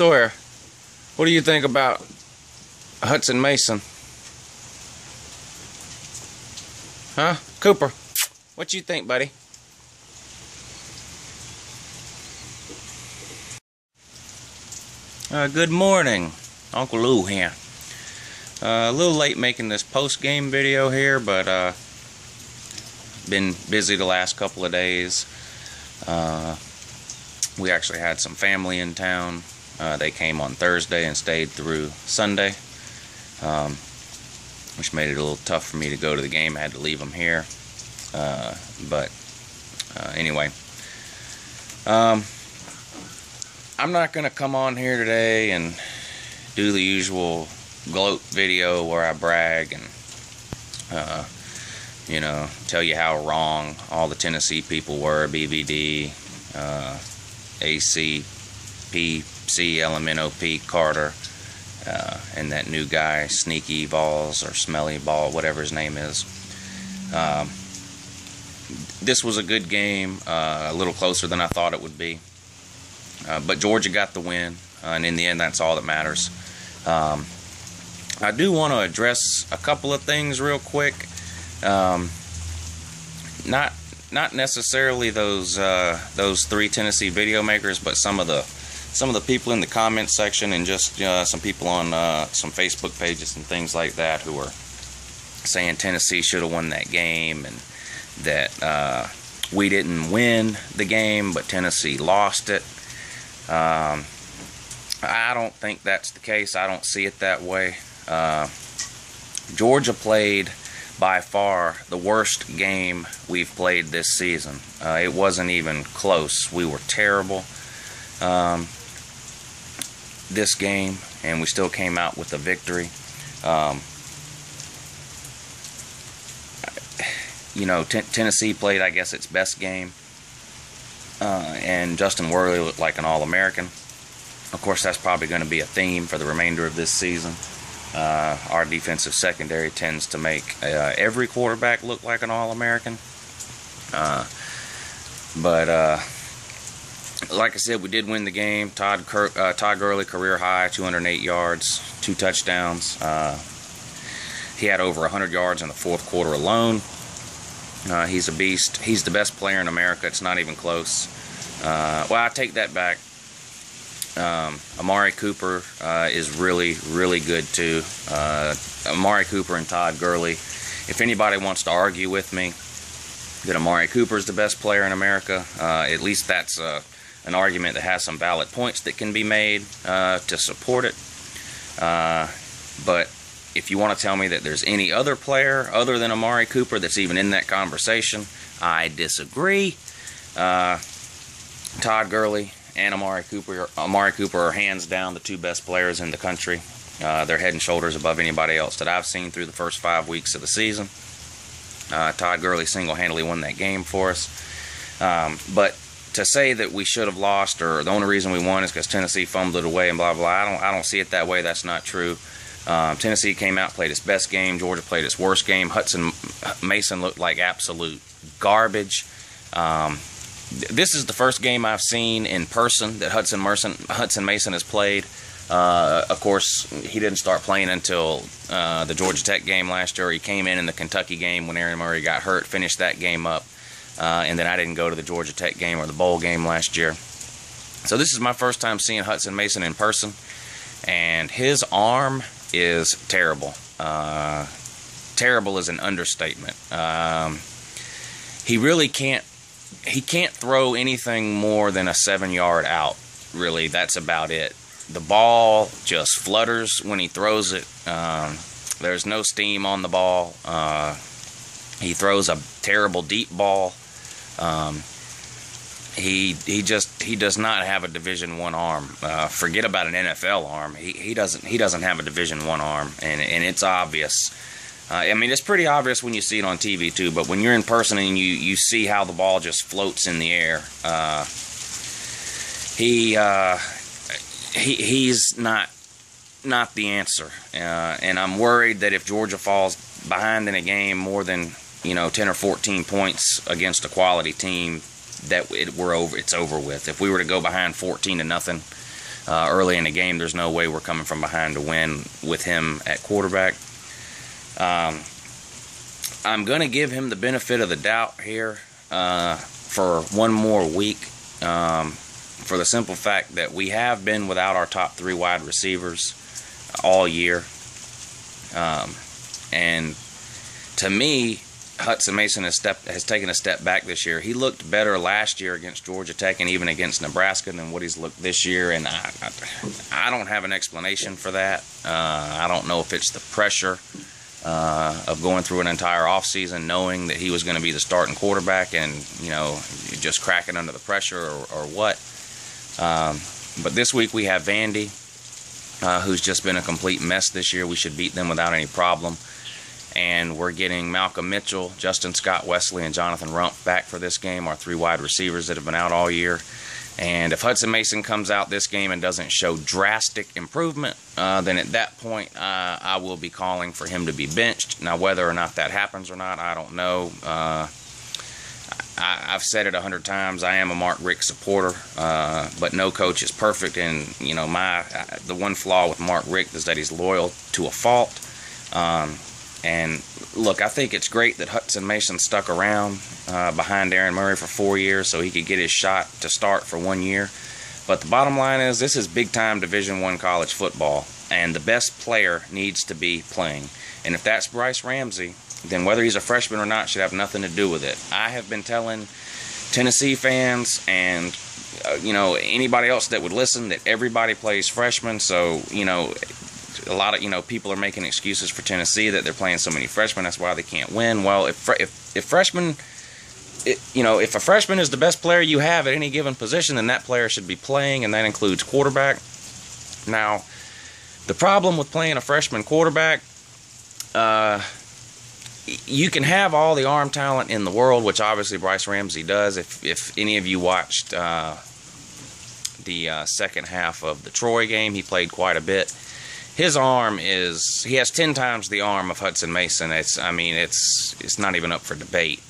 Sawyer, what do you think about Hutson Mason? Huh? Cooper, what you think, buddy? Good morning. Uncle Lou here. A little late making this post-game video here, but been busy the last couple of days. We actually had some family in town. They came on Thursday and stayed through Sunday, which made it a little tough for me to go to the game. I had to leave them here. Anyway, I'm not going to come on here today and do the usual gloat video where I brag and, you know, tell you how wrong all the Tennessee people were, BVD, AC, PC, LMNOP, Carter, and that new guy, Sneaky Balls or Smelly Ball, whatever his name is. This was a good game, a little closer than I thought it would be. But Georgia got the win, and in the end, that's all that matters. I do want to address a couple of things real quick. Not necessarily those three Tennessee video makers, but some of the people in the comments section, and just some people on some Facebook pages and things like that who are saying Tennessee should have won that game, and that we didn't win the game, but Tennessee lost it. I don't think that's the case. I don't see it that way. Georgia played by far the worst game we've played this season. It wasn't even close. We were terrible this game, and we still came out with a victory. You know, Tennessee played, I guess, its best game, and Justin Worley looked like an All-American. Of course, that's probably going to be a theme for the remainder of this season. Our defensive secondary tends to make every quarterback look like an All-American. But like I said, we did win the game. Todd Gurley, career high, 208 yards, 2 touchdowns. He had over 100 yards in the fourth quarter alone. He's a beast. He's the best player in America. It's not even close. Well, I take that back. Amari Cooper is really, really good too. Amari Cooper and Todd Gurley. If anybody wants to argue with me that Amari Cooper is the best player in America, at least that's an argument that has some valid points that can be made to support it. But if you want to tell me that there's any other player other than Amari Cooper that's even in that conversation, I disagree. Todd Gurley and Amari Cooper are hands down the 2 best players in the country. They're head and shoulders above anybody else that I've seen through the first 5 weeks of the season. Todd Gurley single-handedly won that game for us. But to say that we should have lost, or the only reason we won is because Tennessee fumbled it away and blah, blah, I don't see it that way. That's not true. Tennessee came out, played its best game. Georgia played its worst game. Hutson Mason looked like absolute garbage. This is the first game I've seen in person that Hutson Mason has played. Of course, he didn't start playing until the Georgia Tech game last year. He came in the Kentucky game when Aaron Murray got hurt, finished that game up, and then I didn't go to the Georgia Tech game or the bowl game last year. So this is my first time seeing Hutson Mason in person, and his arm is terrible. Terrible is an understatement. He really can't. He can't throw anything more than a 7-yard out. Really, that's about it. The ball just flutters when he throws it. There's no steam on the ball. He throws a terrible deep ball. He does not have a Division I arm. Forget about an NFL arm. He doesn't have a Division I arm, and it's obvious. I mean, it's pretty obvious when you see it on TV too, but when you're in person and you see how the ball just floats in the air, he's not the answer. And I'm worried that if Georgia falls behind in a game more than 10 or 14 points against a quality team, that it's over with. If we were to go behind 14-0, early in the game. There's no way we're coming from behind to win with him at quarterback. I'm going to give him the benefit of the doubt here for one more week, for the simple fact that we have been without our top 3 wide receivers all year. And to me, Hutson Mason has taken a step back this year. He looked better last year against Georgia Tech and even against Nebraska than what he's looked this year, and I don't have an explanation for that. I don't know if it's the pressure of going through an entire offseason knowing that he was going to be the starting quarterback and, just cracking under the pressure or what. But this week we have Vandy, who's just been a complete mess this year. We should beat them without any problem. And we're getting Malcolm Mitchell, Justin Scott Wesley, and Jonathan Rump back for this game, our 3 wide receivers that have been out all year. And if Hutson Mason comes out this game and doesn't show drastic improvement, then at that point I will be calling for him to be benched. Now, whether or not that happens or not, I don't know. I've said it 100 times. I am a Mark Richt supporter, but no coach is perfect. And the one flaw with Mark Richt is that he's loyal to a fault. And look, I think it's great that Hutson Mason stuck around behind Aaron Murray for 4 years so he could get his shot to start for 1 year. But the bottom line is this is big-time Division I college football, and the best player needs to be playing. And if that's Bryce Ramsey, then whether he's a freshman or not should have nothing to do with it. I have been telling Tennessee fans and anybody else that would listen that everybody plays freshmen, so a lot of people are making excuses for Tennessee that they're playing so many freshmen. That's why they can't win. Well, if a freshman is the best player you have at any given position, then that player should be playing, and that includes quarterback. Now, the problem with playing a freshman quarterback, you can have all the arm talent in the world, which obviously Bryce Ramsey does. If any of you watched the second half of the Troy game, he played quite a bit. His arm he has 10 times the arm of Hutson Mason. It's not even up for debate.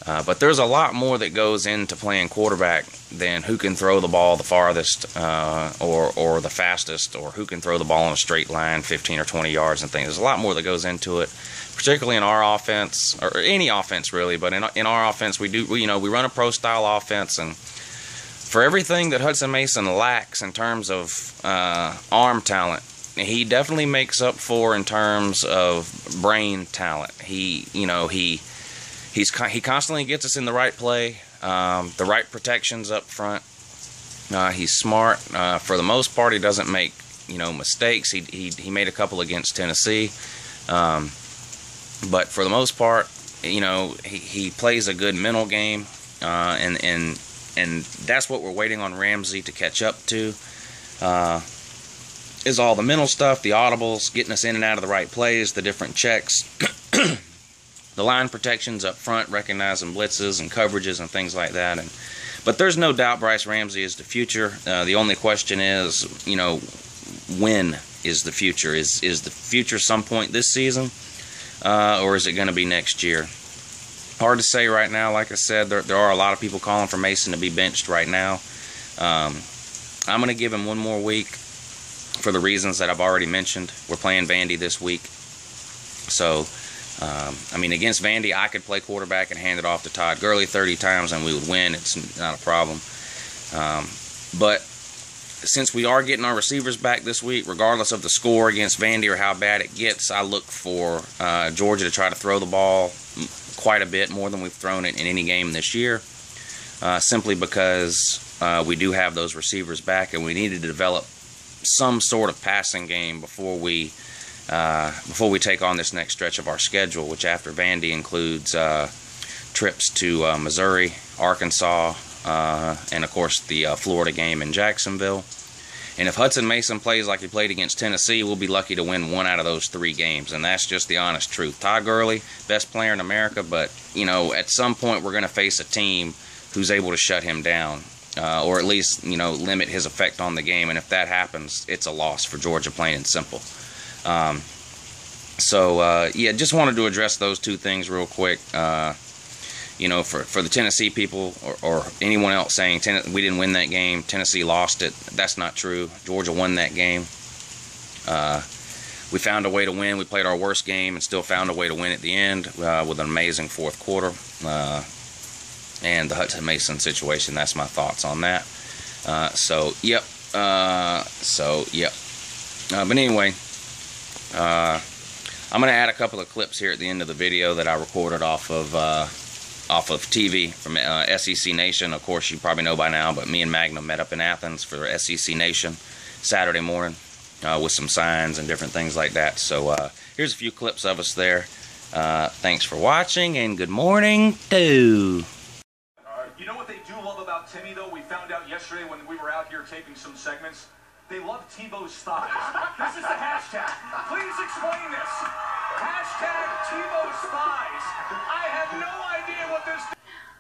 But there's a lot more that goes into playing quarterback than who can throw the ball the farthest or the fastest, or who can throw the ball in a straight line 15 or 20 yards and things. There's a lot more that goes into it, particularly in our offense, or any offense really. But in our offense, we run a pro-style offense, and for everything that Hutson Mason lacks in terms of arm talent, he definitely makes up for in terms of brain talent. He constantly gets us in the right play, the right protections up front. He's smart. For the most part, he doesn't make mistakes. He made a couple against Tennessee, but for the most part, he plays a good mental game, and that's what we're waiting on Ramsey to catch up to. Is all the mental stuff, the audibles, getting us in and out of the right plays, the different checks, the line protections up front, recognizing blitzes and coverages and things like that. But there's no doubt Bryce Ramsey is the future. The only question is, when is the future? Is the future some point this season, or is it going to be next year? Hard to say right now. Like I said, there are a lot of people calling for Mason to be benched right now. I'm going to give him one more week for the reasons that I've already mentioned. We're playing Vandy this week. So, against Vandy, I could play quarterback and hand it off to Todd Gurley 30 times and we would win. It's not a problem. But since we are getting our receivers back this week, regardless of the score against Vandy or how bad it gets, I look for Georgia to try to throw the ball quite a bit, more than we've thrown it in any game this year, simply because we do have those receivers back, and we needed to develop some sort of passing game before we take on this next stretch of our schedule, which after Vandy includes trips to Missouri, Arkansas, and of course the Florida game in Jacksonville. And if Hutson Mason plays like he played against Tennessee, we'll be lucky to win one out of those 3 games, and that's just the honest truth. Todd Gurley, best player in America, but at some point we're going to face a team who's able to shut him down. Or at least, limit his effect on the game. And if that happens, it's a loss for Georgia, plain and simple. Just wanted to address those 2 things real quick. you know, for the Tennessee people or anyone else saying we didn't win that game, Tennessee lost it, that's not true. Georgia won that game. We found a way to win. We played our worst game and still found a way to win at the end with an amazing fourth quarter. And the Hutson Mason situation, that's my thoughts on that. Yep. But anyway, I'm going to add a couple of clips here at the end of the video that I recorded off of TV from SEC Nation. Of course, you probably know by now, but me and Magnum met up in Athens for SEC Nation Saturday morning with some signs and different things like that. So here's a few clips of us there. Thanks for watching, and good morning to... You know what they do love about Timmy, though? We found out yesterday when we were out here taping some segments. They love Tebow's thighs. This is the hashtag. Please explain this. Hashtag Tebow's thighs. I have no idea what this...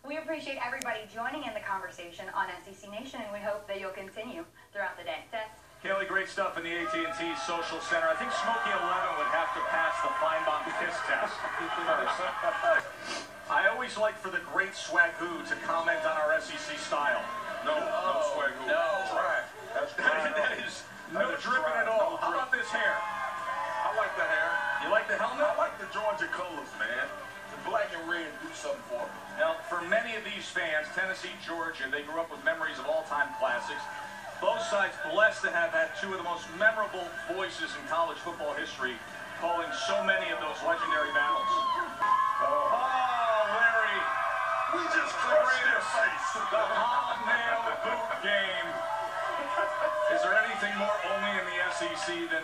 We appreciate everybody joining in the conversation on SEC Nation, and we hope that you'll continue throughout the day. Tess? Kelly, great stuff in the AT&T Social Center. I think Smokey 11 would have to pass the Feinbaum kiss test. I always like for the great Swagoo to comment on our SEC style. No Swagoo. No. Trash. That is no dripping at all. How about this hair? I like the hair. You like the helmet? I like the Georgia colors, man. The black and red do something for me. Now, for many of these fans, Tennessee, Georgia, they grew up with memories of all-time classics. Both sides blessed to have had two of the most memorable voices in college football history, calling so many of those legendary battles. Larry. We just crushed their face. The hobnail boot game. Is there anything more only in the SEC than